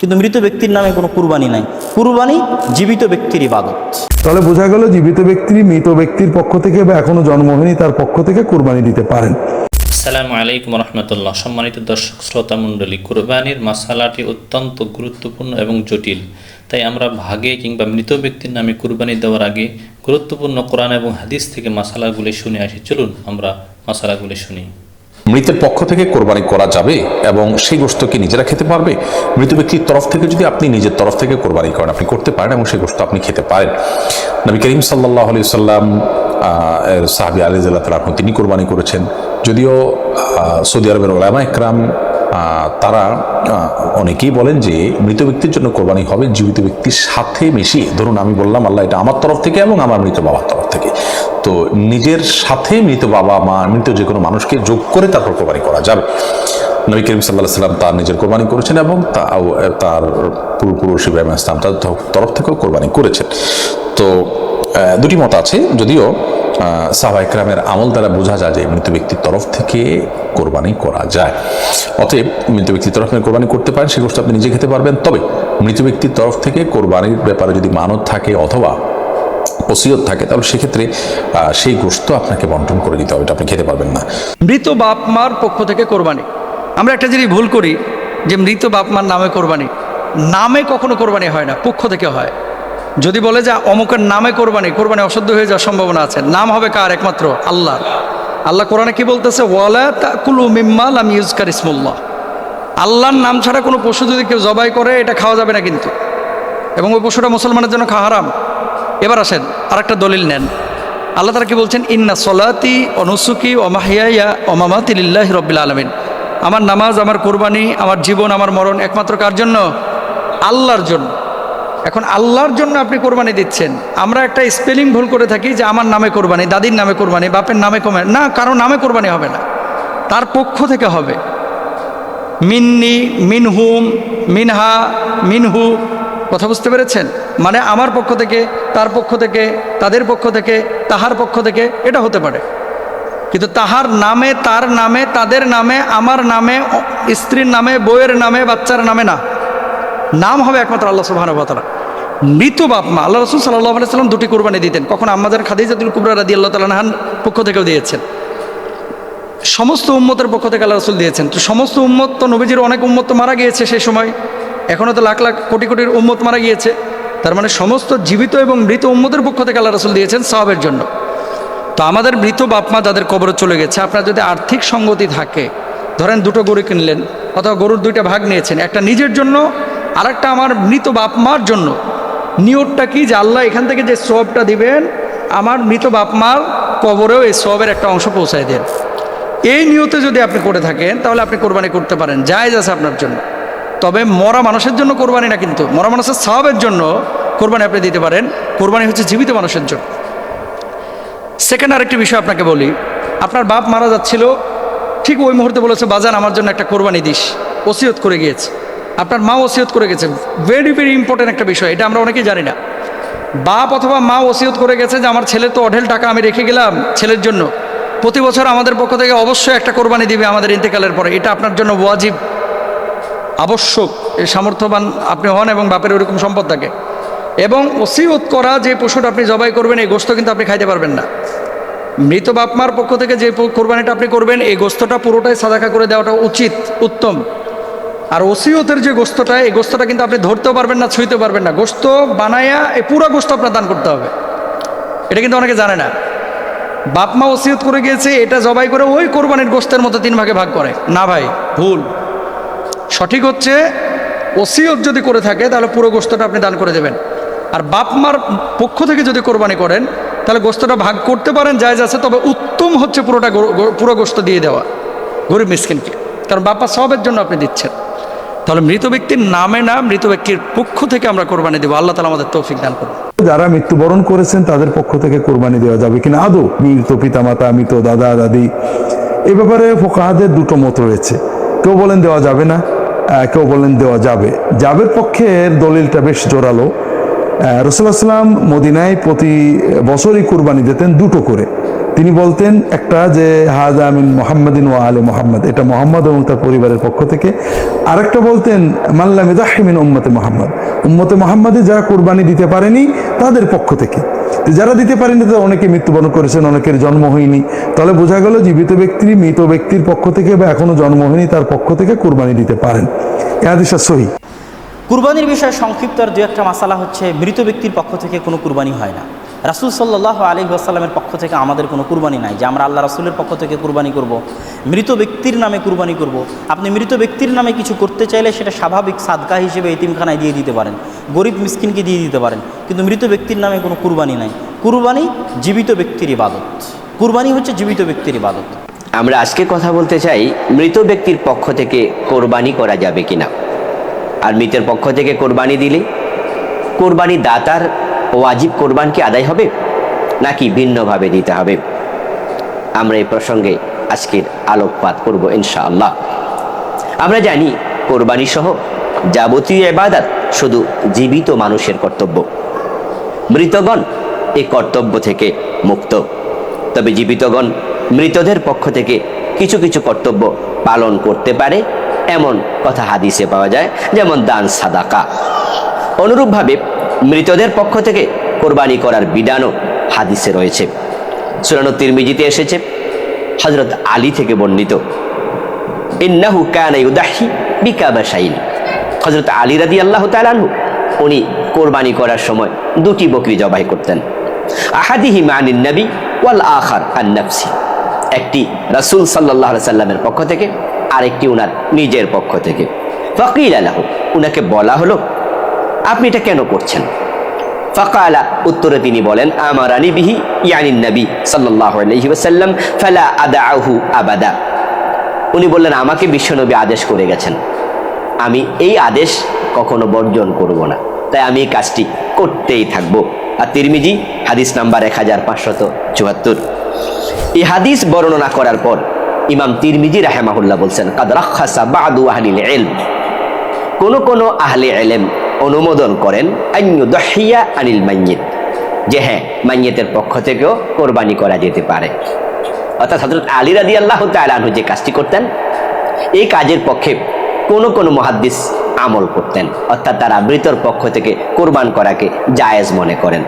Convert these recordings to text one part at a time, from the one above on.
কিন্তু মৃত ব্যক্তির নামে কোনো কুরবানি নাই। কুরবানি জীবিত ব্যক্তির ইবাদত। তাহলে বোঝা গেল জীবিত ব্যক্তি মৃত ব্যক্তির পক্ষ থেকে বা এখনো জন্ম হয়নি তার পক্ষ থেকে কুরবানি দিতে পারেন। আসসালামু আলাইকুম রহমতুল্লাহ। সম্মানিত দর্শক শ্রোতা মণ্ডলী, কুরবানির মাসালাটি অত্যন্ত গুরুত্বপূর্ণ এবং জটিল। তাই আমরা ভাগে কিংবা মৃত ব্যক্তির নামে কুরবানি দেওয়ার আগে গুরুত্বপূর্ণ কোরআন এবং হাদিস থেকে মাসালাগুলি শুনে আসি। চলুন আমরা মাসালাগুলি শুনি। মৃতের পক্ষ থেকে কোরবানি করা যাবে এবং সেই গোশত কি নিজেরা খেতে পারবে? মৃত ব্যক্তির তরফ থেকে যদি আপনি নিজের তরফ থেকে কোরবানি করেন, আপনি করতে পারেন এবং সেই গোশত আপনি খেতে পারেন। নবী করিম সাল্লাল্লাহু আলাইহি সাল্লাম সাহাবী আলী রাদিয়াল্লাহু তাআলা তিনি কোরবানি করেছেন। যদিও সৌদি আরবের উলামা ইকরাম তারা অনেকেই বলেন যে মৃত ব্যক্তির জন্য কোরবানি হবে জীবিত ব্যক্তির সাথে মিশিয়ে। ধরুন আমি বললাম আল্লাহ এটা আমার তরফ থেকে এবং আমার মৃত বাবার তরফ থেকে, তো নিজের সাথে মৃত বাবা মা মৃত যে কোনো মানুষকে যোগ করে তারপর কোরবানি করা যাবে। নবী করিম সাল্লাল্লাহু আলাইহি সাল্লাম তার নিজের কোরবানি করেছেন এবং তার পূর্বপুরুষ ইব্রাহিম আলাইহিস সালাম তার তরফ থেকেও কোরবানি করেছেন। তো দুটি মত আছে, যদিও সাহাবায়ে কেরামের আমল দ্বারা বোঝা যায় যে মৃত ব্যক্তির তরফ থেকে কোরবানি করা যায়। অতএব মৃত ব্যক্তির তরফ থেকে কোরবানি করতে পারেন, সেই গোশত আপনি নিজে খেতে পারবেন। তবে মৃত ব্যক্তির তরফ থেকে কোরবানির ব্যাপারে যদি মানত থাকে অথবা ওসিয়ত থাকে, তাহলে সেক্ষেত্রে সেই গোশত আপনাকে বন্টন করে দিতে হবে, এটা আপনি খেতে পারবেন না। মৃত বাপ মার পক্ষ থেকে কোরবানি। আমরা একটা জিনিস ভুল করি যে মৃত বাপ মার নামে কোরবানি। নামে কখনো কোরবানি হয় না, পক্ষ থেকে হয়। যদি বলে যে অমুকের নামে কোরবানি, কোরবানি অশুদ্ধ হয়ে যাওয়ার সম্ভাবনা আছে। নাম হবে কার? একমাত্র আল্লাহ। আল্লাহ কোরআনে কি বলতেছে? ওয়ালা তাকুলু মিম্মা লাম ইউযকার ইসমুল্লাহ। আল্লাহর নাম ছাড়া কোনো পশু যদি কেউ জবাই করে এটা খাওয়া যাবে না কিন্তু, এবং ওই পশুটা মুসলমানের জন্য খাওয়া হারাম। এবার আসেন আরেকটা দলিল নেন। আল্লাহ তাআলা কি বলছেন? ইন্না সলাতি ওয়া নুসুকি ওয়া মাহইয়ায়া ওয়া মামাতি লিল্লাহি রাব্বিল আলামিন। আমার নামাজ, আমার কোরবানি, আমার জীবন, আমার মরণ একমাত্র কার জন্য? আল্লাহর জন্য। এখন আল্লাহর জন্য আপনি কোরবানি দিচ্ছেন। আমরা একটা স্পেলিং ভুল করে থাকি যে আমার নামে কোরবানি, দাদির নামে কোরবানি, বাপের নামে কোরবানি। না, কারো নামে কোরবানি হবে না, তার পক্ষ থেকে হবে। মিন্নি, মিনহুম, মিনহা, মিনহু। কথা বুঝতে পেরেছেন? মানে আমার পক্ষ থেকে, তার পক্ষ থেকে, তাদের পক্ষ থেকে, তাহার পক্ষ থেকে, এটা হতে পারে। কিন্তু তাহার নামে, তার নামে, তাদের নামে, আমার নামে, স্ত্রীর নামে, বউয়ের নামে, বাচ্চার নামে না। নাম হবে একমাত্র আল্লাহ সুবহানাহু ওয়া তাআলা। মৃত বাপ মা, আল্লাহ রাসূল সাল্লাল্লাহু আলাইহি ওয়াসাল্লাম দুটি কোরবানি দিতেন। কখন আম্মাজান খাদিজাতুল কুবরা রাদিয়াল্লাহু তাআলা আনহার পক্ষ থেকেও দিয়েছেন, সমস্ত উম্মতের পক্ষ থেকে আল্লাহ রাসূল দিয়েছেন। তো সমস্ত উম্মত তো, নবীজির অনেক উম্মত তো মারা গিয়েছে সেই সময়, এখনও তো লাখ লাখ কোটি কোটির উম্মত মারা গিয়েছে। তার মানে সমস্ত জীবিত এবং মৃত উম্মতের পক্ষ থেকে আল্লাহ রাসূল দিয়েছেন সওয়াবের জন্য। তো আমাদের মৃত বাপ মা যাদের কবরে চলে গেছে, আপনার যদি আর্থিক সঙ্গতি থাকে, ধরেন দুটো গরু কিনলেন অথবা গরুর দুইটা ভাগ নিয়েছেন, একটা নিজের জন্য আর একটা আমার মৃত বাপ মার জন্য। নিয়তটা কি? যে আল্লাহ এখান থেকে যে সওয়াবটা দিবেন আমার মৃত বাপ মার কবরেও এই সওয়াবের একটা অংশ পৌঁছায় দেন। এই নিয়তে যদি আপনি করে থাকেন তাহলে আপনি কোরবানি করতে পারেন, জায়েজ আছে আপনার জন্য। তবে মরা মানুষের জন্য কোরবানি না, কিন্তু মরা মানুষের সওয়াবের জন্য কোরবানি আপনি দিতে পারেন। কোরবানি হচ্ছে জীবিত মানুষের জন্য। সেকেন্ড আরেকটি বিষয় আপনাকে বলি, আপনার বাপ মারা যাচ্ছিল, ঠিক ওই মুহূর্তে বলেছে বাজান আমার জন্য একটা কোরবানি দিস, ওসিয়ত করে গিয়েছে। আপনার মা ওসিয়ত করে গেছে, ভেরি ভেরি ইম্পর্টেন্ট একটা বিষয়, এটা আমরা অনেকেই জানি না। বাপ অথবা মা ওসিয়ত করে গেছে যে আমার ছেলে তো অঢেল টাকা আমি রেখে গেলাম ছেলের জন্য, প্রতি বছর আমাদের পক্ষ থেকে অবশ্যই একটা কোরবানি দিবে আমাদের ইন্তেকালের পরে, এটা আপনার জন্য ওয়াজিব, আবশ্যক। এই সামর্থ্যবান আপনি হন এবং বাপের ওইরকম সম্পদ থাকে। এবং ওসিয়ত করা যে পশুটা আপনি জবাই করবেন এই গোশত কিন্তু আপনি খাইতে পারবেন না। মৃত বাপ মার পক্ষ থেকে যে কোরবানিটা আপনি করবেন এই গোশতটা পুরোটাই সাদাকা করে দেওয়াটা উচিত, উত্তম। আর ওসিয়তের যে গোশতটা, এই গোশতটা কিন্তু আপনি ধরতেও পারবেন না, ছুঁইতে পারবেন না। গোশত বানায়া এই পুরো গোশত আপনার দান করতে হবে, এটা কিন্তু অনেকে জানে না। বাপ মা ওসিয়ত করে গিয়েছে, এটা জবাই করে ওই কোরবানির গোশতের মতো 3 ভাগে ভাগ করে না। ভাই ভুল। সঠিক হচ্ছে ওসিয়ত যদি করে থাকে তাহলে পুরো গোশতটা আপনি দান করে দেবেন। আর বাপ মার পক্ষ থেকে যদি কোরবানি করেন তাহলে গোশতটা ভাগ করতে পারেন, জায়েজ আছে। তবে উত্তম হচ্ছে পুরো গোশত দিয়ে দেওয়া গরিব মিসকিনকে, কারণ বাপ সওয়াবের জন্য আপনি দিচ্ছেন। তাহলে মৃত ব্যক্তির নামে না, মৃত ব্যক্তির পক্ষ থেকে আমরা কোরবানি দেবো। আল্লাহ তাআলা আমাদের তৌফিক দান করুন। যারা মৃত্যুবরণ করেছেন তাদের পক্ষ থেকে কোরবানি দেওয়া যাবে কিনা আদৌ? মৃত পিতামাতা, মৃত দাদা দাদি, এ ব্যাপারে ফুকাহাদের দুটো মত রয়েছে। কেউ বলেন দেওয়া যাবে না, কেউ বলেন দেওয়া যাবে। যাবের পক্ষের দলিলটা বেশ জোরালো। রাসূলুল্লাহ সাল্লাল্লাহু আলাইহি ওয়াসাল্লাম মদিনায় প্রতি বছরই কুরবানি দিতেন 2টো করে। তিনি বলতেন একটা যে হাজা মিন মুহাম্মাদিন ওয়া আলে মুহাম্মদ, এটা মোহাম্মদ এবং তার পরিবারের পক্ষ থেকে। আরেকটা বলতেন মাল্লাম ইযাহি মিন উম্মতে মুহাম্মদ, উম্মতে মুহাম্মাদে যারা কুরবানি দিতে পারেনি তাদের পক্ষ থেকে। তো যারা দিতে পারেনি তারা অনেকে মৃত্যুবরণ করেছেন, অনেকের জন্ম হয়নি। তাহলে বোঝা গেল জীবিত ব্যক্তি মৃত ব্যক্তির পক্ষ থেকে বা এখনো জন্ম হয়নি তার পক্ষ থেকে কুরবানি দিতে পারেন। এ হাদিস সহিহ। কুরবানির বিষয়ে সংক্ষিপ্ত আর দু একটা মাসালা হচ্ছে, মৃত ব্যক্তির পক্ষ থেকে কোনো কুরবানি হয় না। রাসূল সাল্লাল্লাহু আলাইহি ওয়াসাল্লামের পক্ষ থেকে আমাদের কোনো কুরবানি নাই যে আমরা আল্লাহ রাসূলের পক্ষ থেকে কুরবানি করব, মৃত ব্যক্তির নামে কুরবানি করব। আপনি মৃত ব্যক্তির নামে কিছু করতে চাইলে সেটা স্বাভাবিক সাদকা হিসেবে এতিমখানায় দিয়ে দিতে পারেন, গরিব মিসকিনকে দিয়ে দিতে পারেন, কিন্তু মৃত ব্যক্তির নামে কোনো কুরবানি নাই। কুরবানি জীবিত ব্যক্তির ইবাদত, কুরবানি হচ্ছে জীবিত ব্যক্তির ইবাদত। আমরা আজকে কথা বলতে চাই মৃত ব্যক্তির পক্ষ থেকে কোরবানি করা যাবে কিনা, আর মৃতের পক্ষ থেকে কোরবানি দিলে কোরবানি দাতার ওয়াজিব কোরবান কি আদায় হবে নাকি ভিন্নভাবে দিতে হবে। আমরা এই প্রসঙ্গে আজকের আলোকপাত করব ইনশাআল্লাহ। আমরা জানি কোরবানি সহ যাবতীয় ইবাদত শুধু জীবিত মানুষের কর্তব্য, মৃতগণ এই কর্তব্য থেকে মুক্ত। তবে জীবিতগণ মৃতদের পক্ষ থেকে কিছু কিছু কর্তব্য পালন করতে পারে, এমন কথা হাদিসে পাওয়া যায়, যেমন দান সাদাকা। অনুরূপভাবে মৃতদের পক্ষ থেকে কোরবানি করার বিধানও হাদিসে রয়েছে। সুনান তিরমিজিতে এসেছে হযরত আলী থেকে বর্ণিত, ইন্নাহু কানা ইউদাহি বিকাবাশাইন। হযরত আলী রাদিয়াল্লাহু তাআলা আনহু উনি কোরবানি করার সময় দুটি বকরি জবাই করতেন। আহাদিহিমা আনিন নবী ওয়াল আখার আন নাফসি, একটি রাসূল সাল্লাল্লাহু আলাইহি সাল্লামের পক্ষ থেকে, আরেকটি উনার নিজের পক্ষ থেকে। ফাকিলা লাহু, উনাকে বলা হলো আপনি এটা কেন করছেন? ফাকালা, উত্তরে তিনি বলেন আমারানি বিহি ইয়ানিন নবী সাল্লাল্লাহু আলাইহি ওয়াসাল্লাম ফালা আদাউহু আবাদা। উনি বললেন আমাকে বিশ্বনবী আদেশ করে গেছেন, আমি এই আদেশ কখনো বর্জন করব না, তাই আমি এই কাজটি করতেই থাকবো। আর তিরমিজি হাদিস নাম্বার 1574। এই হাদিস বর্ণনা করার পর ইমাম তিরমিজি রাহিমাহুল্লাহ বলছেন কাদ রাখাসা বাদু আহলিল ইলম, কোন আহলে ইলম অনুমোদন করেন আইয়ুদহিয়া আনিল মাইয়িত, যে হ্যাঁ মাইয়িতের পক্ষ থেকেও কোরবানি করা যেতে পারে। অর্থাৎ হযরত আলী রাদিয়াল্লাহু তাআলা আনহু যে কাজটি করতেন এই কাজের পক্ষে কোন মুহাদ্দিস আমল করতেন, অর্থাৎ তারা মৃতর পক্ষ থেকে কোরবান করাকে জায়েজ মনে করেন।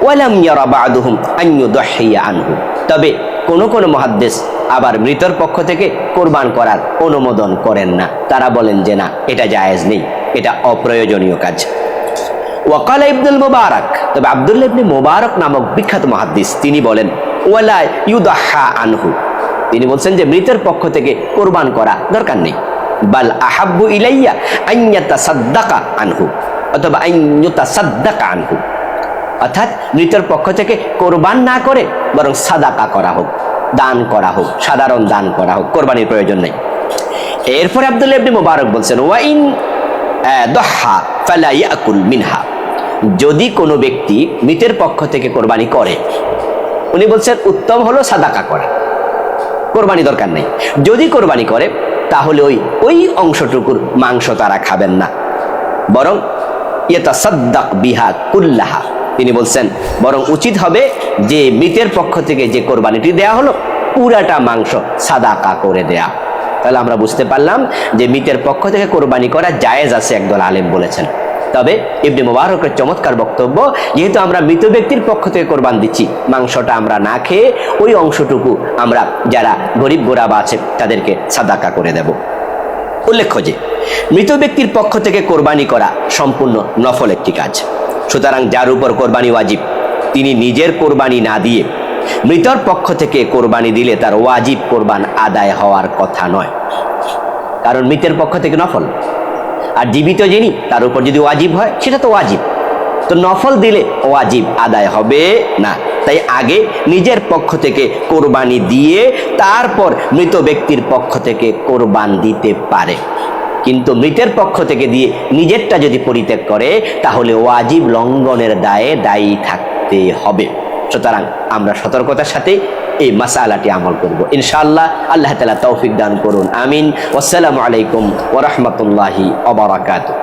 ওয়ালাম ইয়ারা বা'দুহুম আইয়ুদহিয়া আনহু, তবে কোন মুহাদ্দিস আবার মৃতর পক্ষ থেকে কোরবান করার অনুমোদন করেন না, তারা বলেন যে না, এটা জায়েজ নেই, এটা অপ্রয়োজনীয় কাজ। ওয়াকালা ইবনুল মুবারক, তবে আব্দুল্লাহ ইবনে মুবারক নামক বিখ্যাত মুহাদ্দিস তিনি বলেন ওয়ালা ইউদাহা আনহু, তিনি বলছেন যে মৃতের পক্ষ থেকে কোরবান করা দরকার নেই। বাল আহাব্বু ইলাইয়া আন ইয়াতাসাদ্দাকা আনহু, অথবা আন ইউতাসাদ্দাকা আনহু, অর্থাৎ মৃতের পক্ষ থেকে কোরবান না করে বরং সাদাকা করা হোক, দান করা হোক, সাধারণ দান করা হোক, কোরবানির প্রয়োজন নেই। এরপরে আব্দুল্লাহ ইবনে মুবারক বলছেন ওয়াইন দহা ফালা ইয়াকুল মিনহা, যদি কোনো ব্যক্তি মৃতের পক্ষ থেকে কোরবানি করে, উনি বলছেন উত্তম হলো সাদাকা করা, কোরবানি দরকার নেই। যদি কোরবানি করে তাহলে ওই অংশটুকুর মাংস তারা খাবেন না, বরং ইয়াতাসাদ্দাক বিহা কুল্লাহা, তিনি বলছেন বরং উচিত হবে যে মৃতের পক্ষ থেকে যে কোরবানিটি দেয়া হলো পুরাটা মাংস সাদাকা করে দেয়া। তাহলে আমরা বুঝতে পারলাম যে মৃতের পক্ষ থেকে কোরবানি করা জায়েজ আছে, একদল আলেম বলেছেন। তবে ইবনে মুবারকের চমৎকার বক্তব্য, যেহেতু আমরা মৃত ব্যক্তির পক্ষ থেকে কোরবান দিচ্ছি, মাংসটা আমরা না খেয়ে ওই অংশটুকু আমরা যারা গরিব গোরাবা আছে তাদেরকে সাদাকা করে দেব। উল্লেখ্য যে মৃত ব্যক্তির পক্ষ থেকে কোরবানি করা সম্পূর্ণ নফল একটি কাজ, সুতরাং যার উপর কোরবানি ওয়াজিব তিনি নিজের কোরবানি না দিয়ে মৃতর পক্ষ থেকে কোরবানি দিলে তার ওয়াজিব কোরবান আদায় হওয়ার কথা নয়, কারণ মৃতের পক্ষ থেকে নফল। আর জীবিত যিনি তার উপর যদি ওয়াজিব হয় সেটা তো ওয়াজিব, তো নফল দিলে ওয়াজিব আদায় হবে না। তাই আগে নিজের পক্ষ থেকে কোরবানি দিয়ে তারপর মৃত ব্যক্তির পক্ষ থেকে কোরবান দিতে পারে, কিন্তু মৃতের পক্ষ থেকে দিয়ে নিজেরটা যদি পরিত্যাগ করে তাহলে ওয়াজিব লঙ্ঘনের দায়ে দায়ী থাকতে হবে। সুতরাং আমরা সতর্কতার সাথে এই মাসালাটি আমল করব ইনশাআল্লাহ। আল্লাহ তাআলা তৌফিক দান করুন, আমিন। ওয়াসসালামু আলাইকুম ওয়া রাহমাতুল্লাহি ওয়া বারাকাতুহু।